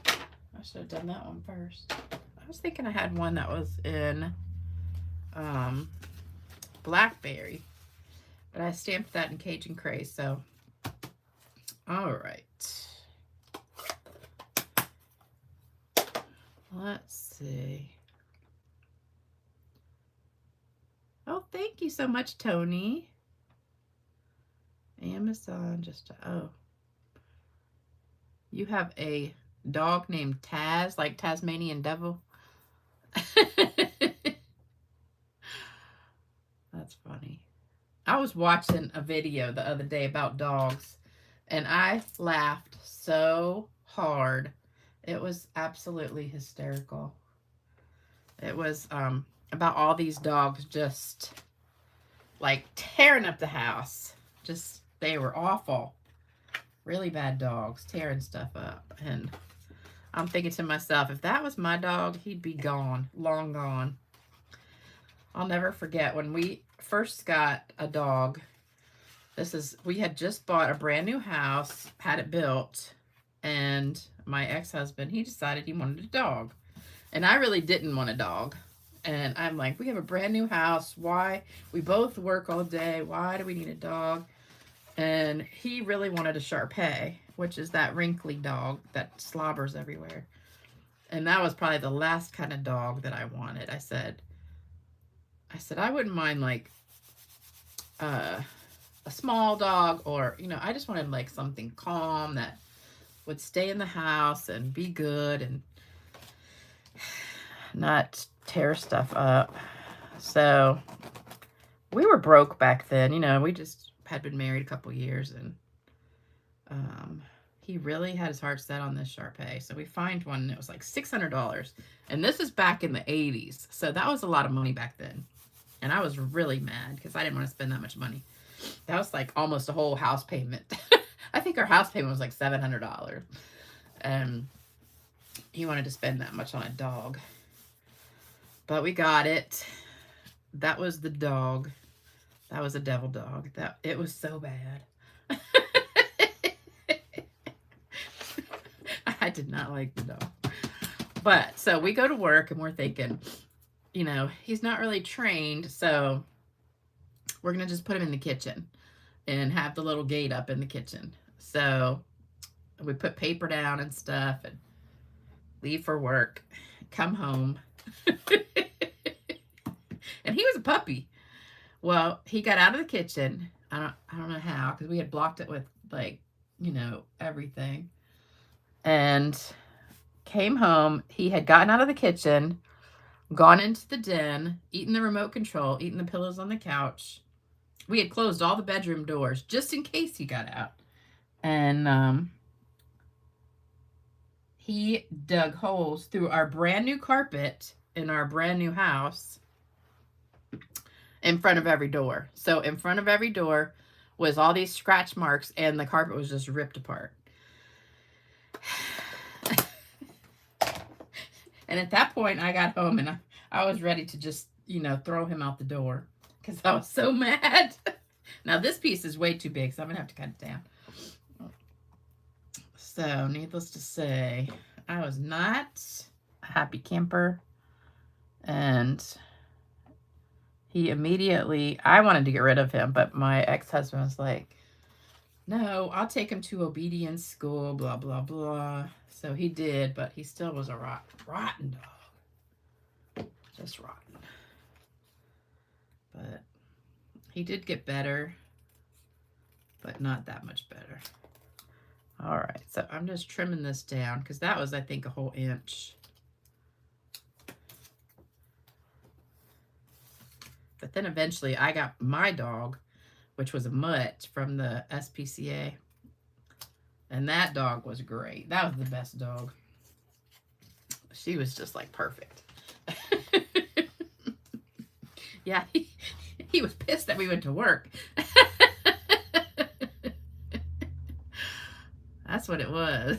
I should have done that one first. I was thinking I had one that was in Blackberry, but I stamped that in Cajun Craze, so all right. Let's see. Oh, thank you so much, Tony. Amazon, oh. You have a dog named Taz, like Tasmanian Devil? That's funny. I was watching a video the other day about dogs, and I laughed so hard. It was absolutely hysterical. It was about all these dogs just like tearing up the house. Just, they were awful. Really bad dogs, tearing stuff up. And I'm thinking to myself, if that was my dog, he'd be gone, long gone. I'll never forget when we first got a dog. We had just bought a brand new house, had it built, and my ex-husband, he decided he wanted a dog. And I really didn't want a dog. And I'm like, we have a brand new house. Why? We both work all day. Why do we need a dog? And he really wanted a Shar-Pei, which is that wrinkly dog that slobbers everywhere. And that was probably the last kind of dog that I wanted. I said, I wouldn't mind like a small dog, or, you know, I just wanted like something calm that would stay in the house and be good and not tear stuff up. So we were broke back then, you know, we just had been married a couple years, and he really had his heart set on this Shar-Pei. So we find one, and it was like $600. And this is back in the 80s. So that was a lot of money back then. And I was really mad because I didn't want to spend that much money. That was like almost a whole house payment. I think our house payment was like $700. And he wanted to spend that much on a dog. But we got it. That was the dog. That was a devil dog. It was so bad. I did not like the dog. But so we go to work and we're thinking, you know, he's not really trained, so we're going to just put him in the kitchen and have the little gate up in the kitchen. So we put paper down and stuff and leave for work, come home. And he was a puppy. Well, he got out of the kitchen. I don't know how, because we had blocked it with, like, you know, everything. And came home. He had gotten out of the kitchen, gone into the den, eaten the remote control, eaten the pillows on the couch. We had closed all the bedroom doors just in case he got out. And he dug holes through our brand new carpet in our brand new house in front of every door. So in front of every door was all these scratch marks, and the carpet was just ripped apart. And at that point, I got home and I was ready to just, you know, throw him out the door because I was so mad. Now this piece is way too big, so I'm gonna have to cut it down. So needless to say, I was not a happy camper, and he immediately, I wanted to get rid of him, but my ex-husband was like, no, I'll take him to obedience school, blah, blah, blah. So he did, but he still was a rotten dog. Just rotten. But he did get better, but not that much better. All right, so I'm just trimming this down because that was, I think, a whole inch. But then eventually I got my dog, which was a mutt from the SPCA. And that dog was great. That was the best dog. She was just like perfect. Yeah, he was pissed that we went to work. That's what it was.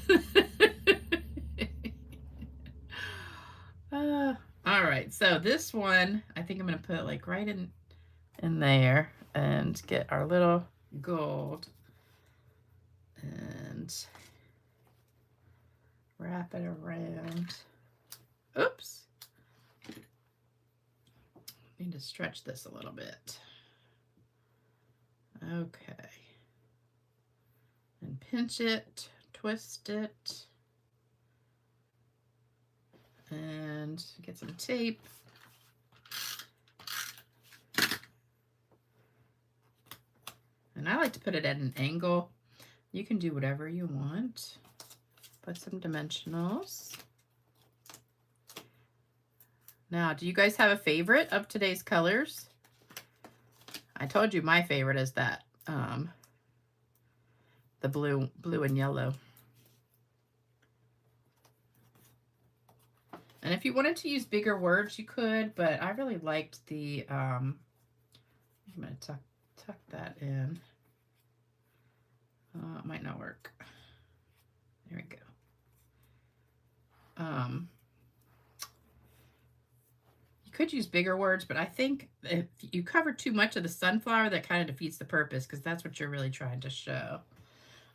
All right, so this one, I think I'm going to put like right in there and get our little gold and wrap it around. Oops. Need to stretch this a little bit. Okay. And pinch it, twist it, and get some tape. And I like to put it at an angle. You can do whatever you want. Put some dimensionals. Now, do you guys have a favorite of today's colors? I told you my favorite is that, the blue and yellow. And if you wanted to use bigger words, you could, but I really liked the, I'm going to tuck that in. It might not work. There we go. You could use bigger words, but I think if you cover too much of the sunflower, that kind of defeats the purpose, because that's what you're really trying to show.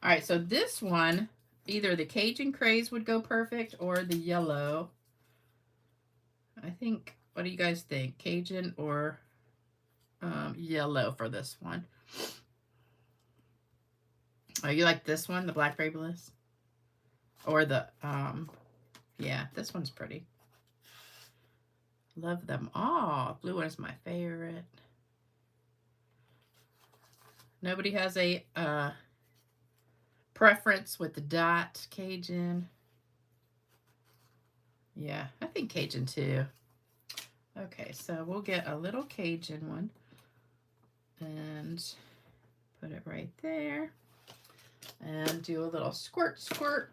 All right, so this one, either the Cajun Craze would go perfect or the yellow. I think, what do you guys think? Cajun or yellow for this one? Oh, you like this one, the Blackberry Bliss? Or the, yeah, this one's pretty. Love them all. Blue one is my favorite. Nobody has a preference with the dot Cajun. Yeah, I think Cajun too. Okay, so we'll get a little Cajun one and put it right there and do a little squirt, squirt.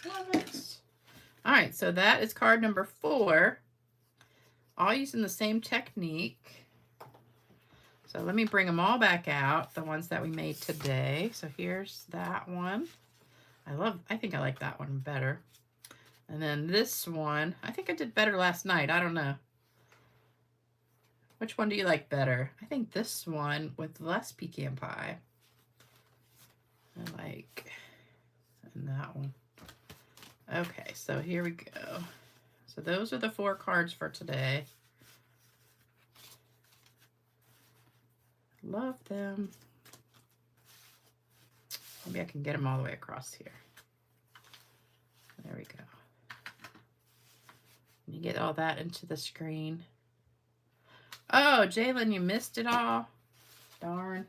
Love it. All right, so that is card number 4, all using the same technique. So let me bring them all back out, the ones that we made today. So here's that one. I think I like that one better. And then this one, I think I did better last night. I don't know. Which one do you like better? I think this one with less pecan pie. I like, and that one. Okay, so here we go. So those are the 4 cards for today. Love them. Maybe I can get them all the way across here. There we go. You get all that into the screen. Oh, Jalen, you missed it all. Darn.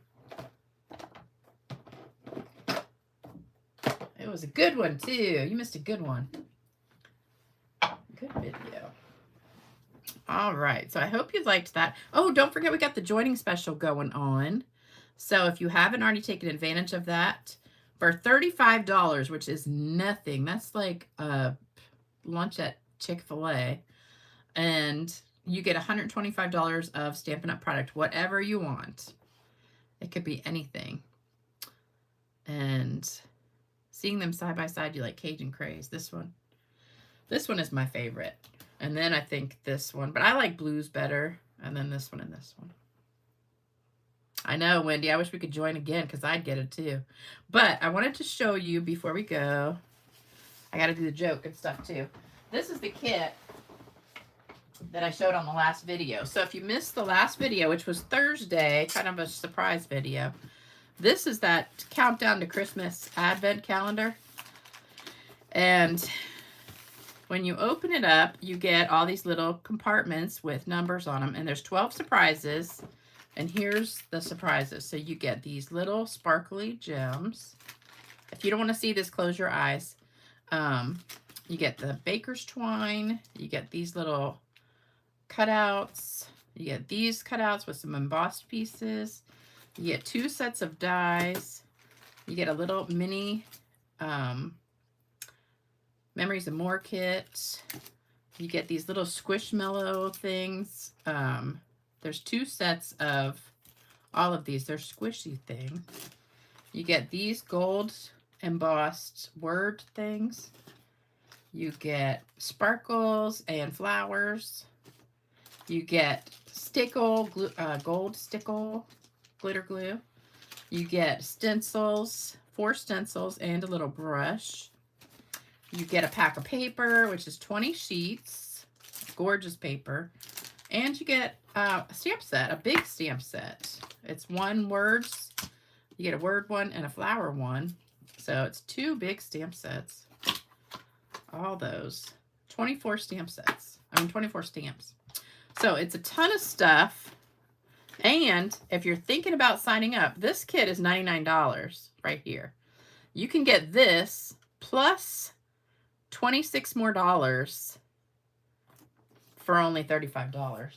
It was a good one, too. You missed a good one. Good video. All right, so I hope you liked that. Oh, don't forget we got the joining special going on. So if you haven't already taken advantage of that, for $35, which is nothing, that's like a lunch at Chick-fil-A, and you get $125 of Stampin' Up! Product, whatever you want. It could be anything. And seeing them side by side, you like Cajun Craze. This one is my favorite. And then I think this one, but I like blues better. And then this one and this one. I know, Wendy, I wish we could join again because I'd get it too. But I wanted to show you before we go. I got to do the joke and stuff too. This is the kit that I showed on the last video. So if you missed the last video, which was Thursday, kind of a surprise video, this is that countdown to Christmas advent calendar. And when you open it up, you get all these little compartments with numbers on them. And there's 12 surprises. And here's the surprises. So you get these little sparkly gems. If you don't want to see this, close your eyes. You get the baker's twine. You get these little cutouts. You get these cutouts with some embossed pieces. You get 2 sets of dies. You get a little mini Memories of More kit. You get these little squishmallow things. There's 2 sets of all of these. They're squishy things. You get these gold embossed word things. You get sparkles and flowers. You get stickle, gold stickle, glitter glue. You get stencils, 4 stencils and a little brush. You get a pack of paper, which is 20 sheets, gorgeous paper. And you get a stamp set, a big stamp set. It's 1 words. You get a word one and a flower one. So it's 2 big stamp sets. All those. 24 stamp sets. 24 stamps. So it's a ton of stuff. And if you're thinking about signing up, this kit is $99 right here. You can get this plus $26 more for only $35.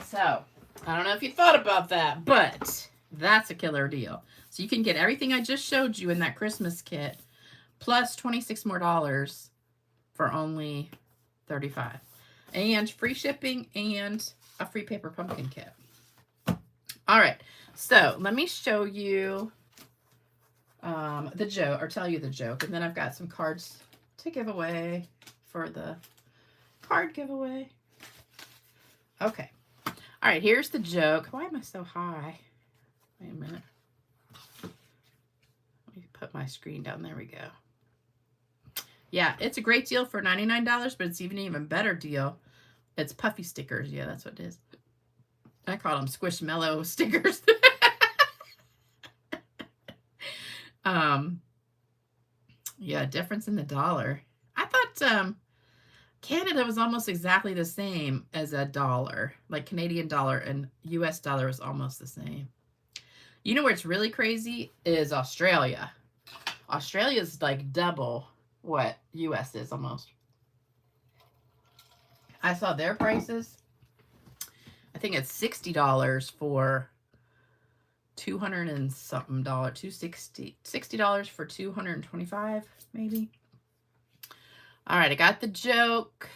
So, I don't know if you thought about that, but that's a killer deal. So you can get everything I just showed you in that Christmas kit, plus $26 more for only $35. And free shipping and a free paper pumpkin kit. All right, so let me show you the joke, or tell you the joke, and then I've got some cards to give away for the card giveaway. Okay. All right, here's the joke. Why am I so high? Wait a minute. Let me put my screen down. There we go. Yeah, it's a great deal for $99, but it's even better deal. It's puffy stickers. Yeah, that's what it is. I call them squishmallow stickers. Yeah, difference in the dollar. I thought Canada was almost exactly the same as a dollar, like Canadian dollar and US dollar was almost the same. You know where it's really crazy is Australia. Australia is like double what US is almost. I saw their prices. I think it's $60 for 200 and something dollar, $60 for 225 maybe. All right, I got the joke.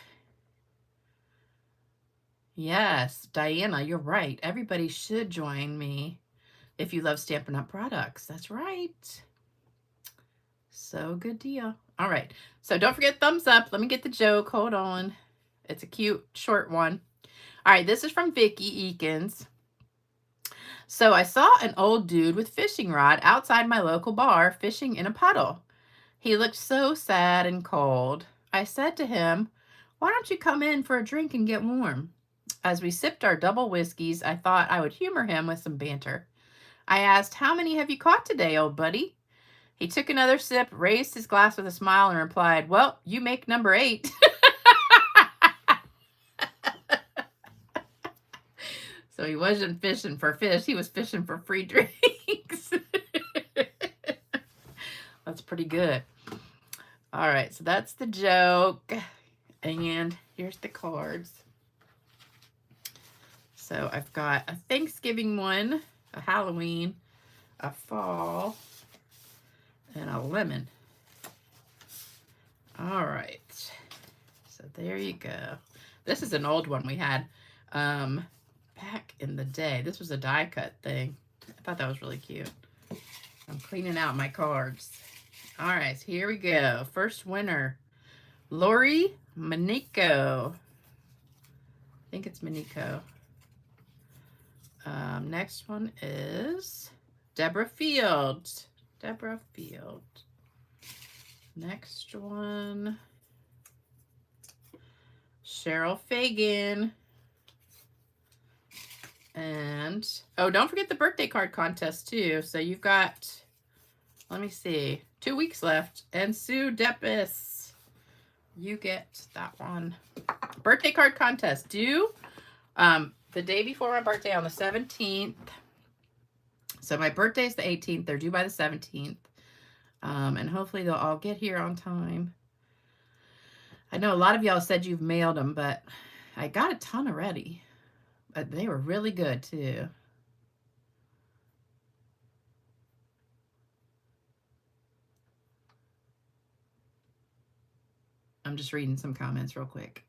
Yes, Diana, you're right. Everybody should join me if you love Stampin' Up! Products. That's right. So good deal. All right, so don't forget thumbs up. Let me get the joke. Hold on. It's a cute short one. All right, this is from Vicky Eakins. So I saw an old dude with fishing rod outside my local bar fishing in a puddle. He looked so sad and cold. I said to him, "Why don't you come in for a drink and get warm?" As we sipped our double whiskeys, I thought I would humor him with some banter. I asked, "How many have you caught today, old buddy?" He took another sip, raised his glass with a smile, and replied, "Well, you make number 8. So he wasn't fishing for fish, he was fishing for free drinks. That's pretty good. All right, so that's the joke. And here's the cards. So I've got a Thanksgiving one, a Halloween, a fall, and a lemon. All right. So there you go. This is an old one we had back in the day. This was a die cut thing. I thought that was really cute. I'm cleaning out my cards. All right, so here we go. First winner, Lori Manico. I think it's Manico. Next one is Deborah Field. Deborah Field. Next one, Cheryl Fagan. And, oh, don't forget the birthday card contest, too. So you've got, let me see, 2 weeks left. And Sue Deppis, you get that one. Birthday card contest due the day before my birthday on the 17th. So my birthday is the 18th. They're due by the 17th. And hopefully they'll all get here on time. I know a lot of y'all said you've mailed them, but I got a ton already. But they were really good, too. I'm just reading some comments real quick.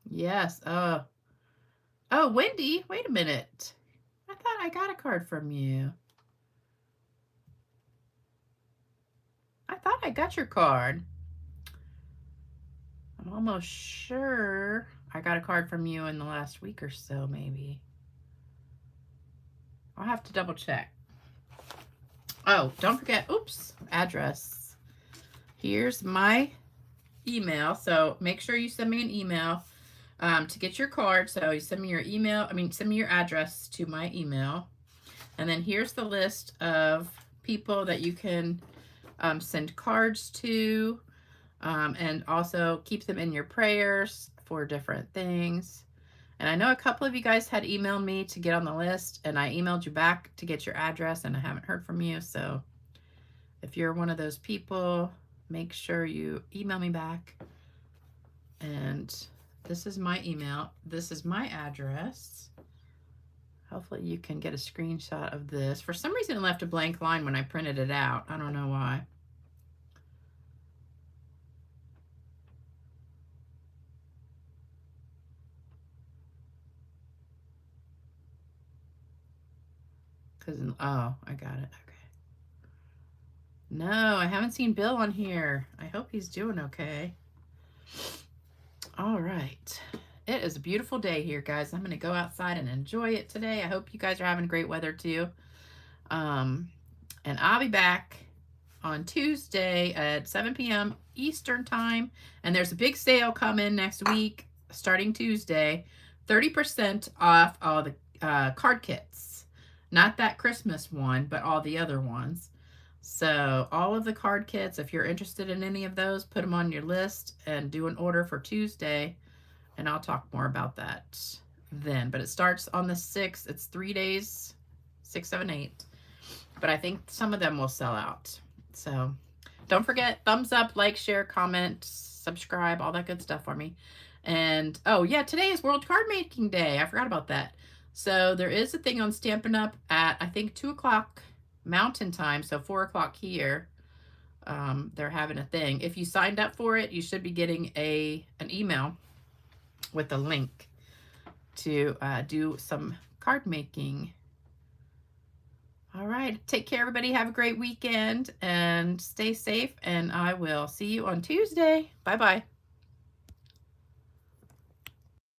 Yes. Oh, Wendy, wait a minute. I thought I got a card from you. I thought I got your card. I'm almost sure I got a card from you in the last week or so, maybe. I'll have to double check. Oh, don't forget, oops, address. Here's my email. So make sure you send me an email to get your card. So you send me your email, send me your address to my email. And then here's the list of people that you can send cards to. And also keep them in your prayers for different things. And I know a couple of you guys had emailed me to get on the list, and I emailed you back to get your address, and I haven't heard from you. So if you're one of those people, make sure you email me back. And this is my email. This is my address. Hopefully you can get a screenshot of this. For some reason it left a blank line when I printed it out. I don't know why. Oh, I got it. Okay. No, I haven't seen Bill on here. I hope he's doing okay. All right. It is a beautiful day here, guys. I'm going to go outside and enjoy it today. I hope you guys are having great weather too. And I'll be back on Tuesday at 7 p.m. Eastern time. And there's a big sale coming next week, starting Tuesday. 30% off all the card kits. Not that Christmas one, but all the other ones. So all of the card kits, if you're interested in any of those, put them on your list and do an order for Tuesday. And I'll talk more about that then. But it starts on the 6th. It's 3 days, 6, 7, 8. But I think some of them will sell out. So don't forget, thumbs up, like, share, comment, subscribe, all that good stuff for me. And, oh yeah, today is World Card Making Day. I forgot about that. So there is a thing on Stampin' Up! At, I think, 2 o'clock Mountain Time, so 4 o'clock here. They're having a thing. If you signed up for it, you should be getting an email with a link to do some card making. All right. Take care, everybody. Have a great weekend and stay safe. And I will see you on Tuesday. Bye-bye.